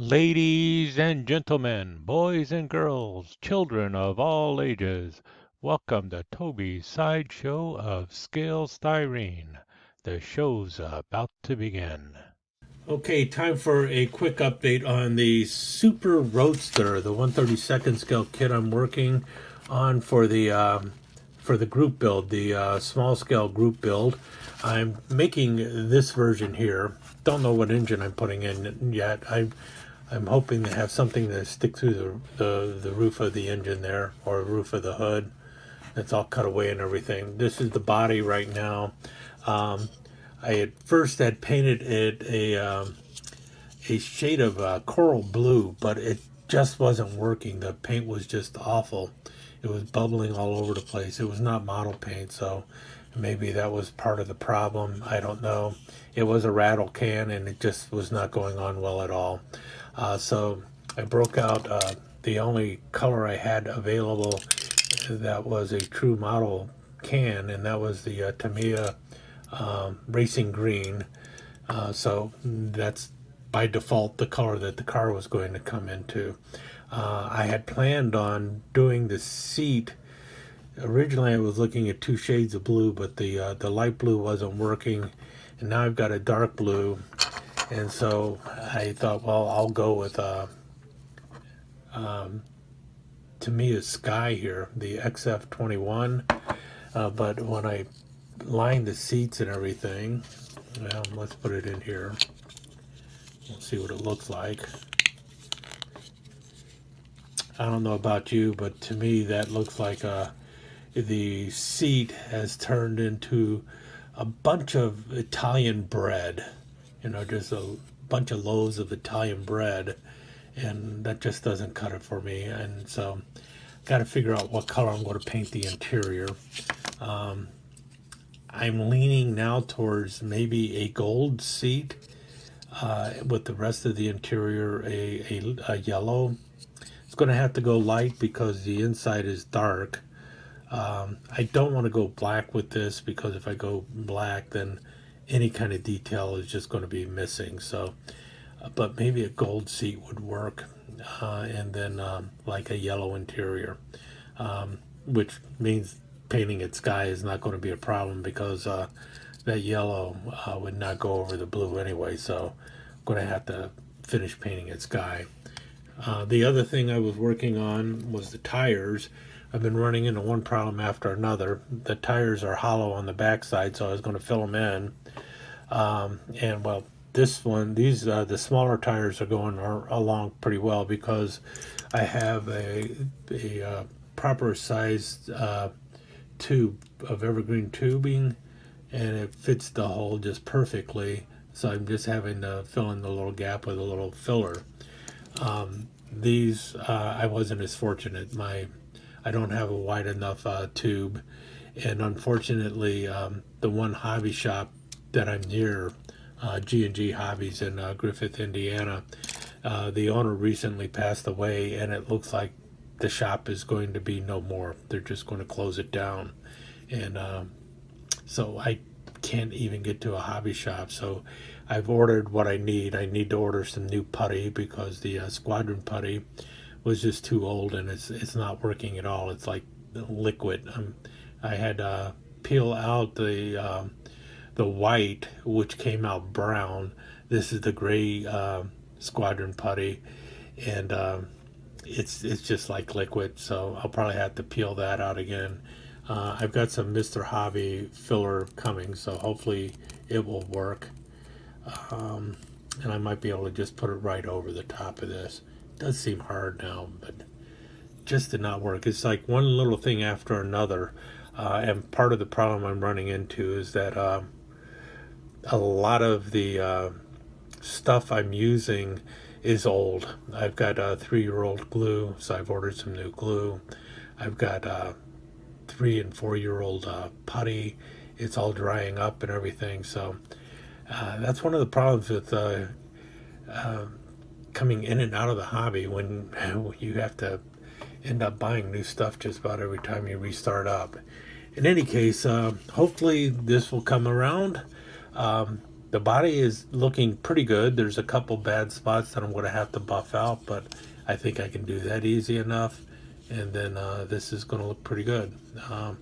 Ladies and gentlemen, boys and girls, children of all ages, welcome to Toby's Sideshow of Scale Styrene. The show's about to begin. Okay, time for a quick update on the Super Roadster, the 132nd scale kit I'm working on for the group build, the small scale group build. I'm making this version here. Don't know what engine I'm putting in yet. I'm hoping to have something to stick through the roof of the engine there, or roof of the hood. It's all cut away and everything. This is the body right now. Um, I at first had painted it a shade of coral blue, but it just wasn't working. The paint was just awful. It was bubbling all over the place. It was not model paint, so maybe that was part of the problem. I don't know. It was a rattle can, and it just was not going on well at all. So I broke out the only color I had available that was a true model can, and that was the Tamiya Racing Green. So that's by default the color that the car was going to come into. I had planned on doing the seat. Originally, I was looking at two shades of blue, but the light blue wasn't working, and now I've got a dark blue, and so I thought, well, I'll go with Tamiya Sky here, the XF21. But when I lined the seats and everything, well, let's put it in here. Let's see what it looks like. I don't know about you, but to me that looks like the seat has turned into a bunch of Italian bread. You know, just a bunch of loaves of Italian bread, and that just doesn't cut it for me. And so, got to figure out what color I'm going to paint the interior. I'm leaning now towards maybe a gold seat with the rest of the interior a yellow. It's going to have to go light because the inside is dark. I don't want to go black with this because if I go black, then any kind of detail is just going to be missing. So, but maybe a gold seat would work, and then like a yellow interior, which means painting it sky is not going to be a problem because that yellow would not go over the blue anyway. So, I'm going to have to finish painting it sky. The other thing I was working on was the tires. I've been running into one problem after another. The tires are hollow on the backside, so I was going to fill them in. And well, the smaller tires are going along pretty well because I have a proper sized tube of evergreen tubing, and it fits the hole just perfectly. So I'm just having to fill in the little gap with a little filler. These I wasn't as fortunate. I don't have a wide enough tube, and unfortunately, the one hobby shop that I'm near, G&G Hobbies in Griffith, Indiana, the owner recently passed away, and it looks like the shop is going to be no more. They're just going to close it down, and so I can't even get to a hobby shop. So I've ordered what I need. I need to order some new putty because the Squadron putty was just too old and it's not working at all. It's like liquid. I had peel out the white, which came out brown. This is the gray Squadron putty, and it's just like liquid. So I'll probably have to peel that out again. I've got some Mr. Hobby filler coming, so hopefully it will work. And I might be able to just put it right over the top of this. It does seem hard now, but just did not work. It's like one little thing after another. And part of the problem I'm running into is that a lot of the stuff I'm using is old. I've got a 3-year-old glue, so I've ordered some new glue. I've got 3 and 4-year-old putty. It's all drying up and everything. So that's one of the problems with coming in and out of the hobby when you have to end up buying new stuff just about every time you restart up. In any case, hopefully this will come around. The body is looking pretty good. There's a couple bad spots that I'm going to have to buff out, but I think I can do that easy enough. And then this is going to look pretty good. Um,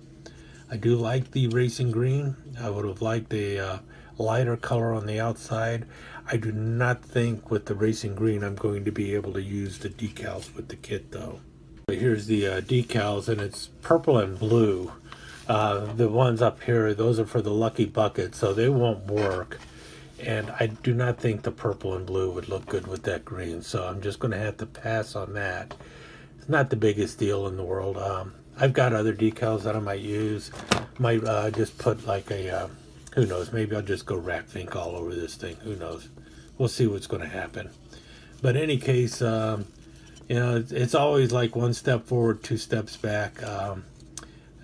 I do like the racing green. I would have liked a lighter color on the outside. I do not think with the racing green I'm going to be able to use the decals with the kit though. Here's the decals, and it's purple and blue. The ones up here, those are for the lucky bucket, so they won't work. And I do not think the purple and blue would look good with that green, so I'm just going to have to pass on that. It's not the biggest deal in the world. I've got other decals that I might use. Might just put like a, who knows, maybe I'll just go rat fink all over this thing. Who knows? We'll see what's going to happen. But in any case, it's always like one step forward, two steps back.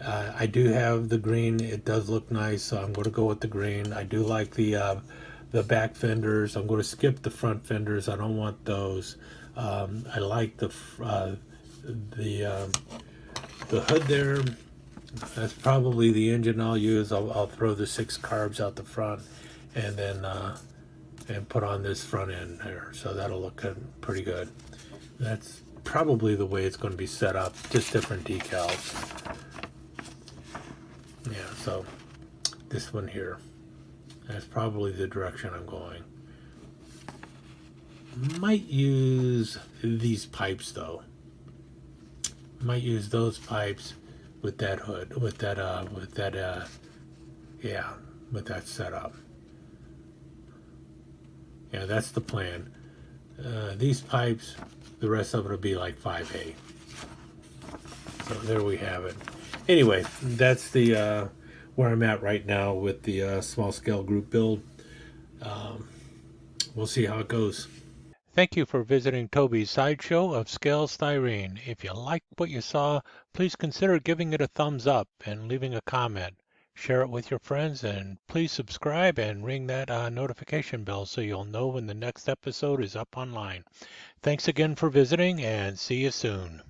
I do have the green. It does look nice, so I'm going to go with the green. I do like the back fenders. I'm going to skip the front fenders. I don't want those. I like the uh, the hood there. That's probably the engine I'll use. I'll throw the 6 carbs out the front, and then and put on this front end there. So that'll look good, pretty good. That's probably the way it's going to be set up. Just different decals. Yeah. So this one here. That's probably the direction I'm going. Might use these pipes though. Might use those pipes with that hood, yeah, with that setup. Yeah, that's the plan. These pipes, the rest of it will be like 5A. So there we have it. Anyway, that's the where I'm at right now with the small scale group build. Um, we'll see how it goes. Thank you for visiting Toby's Sideshow of Scale Styrene. If you liked what you saw, please consider giving it a thumbs up and leaving a comment. Share it with your friends, and please subscribe and ring that notification bell so you'll know when the next episode is up online. Thanks again for visiting, and see you soon.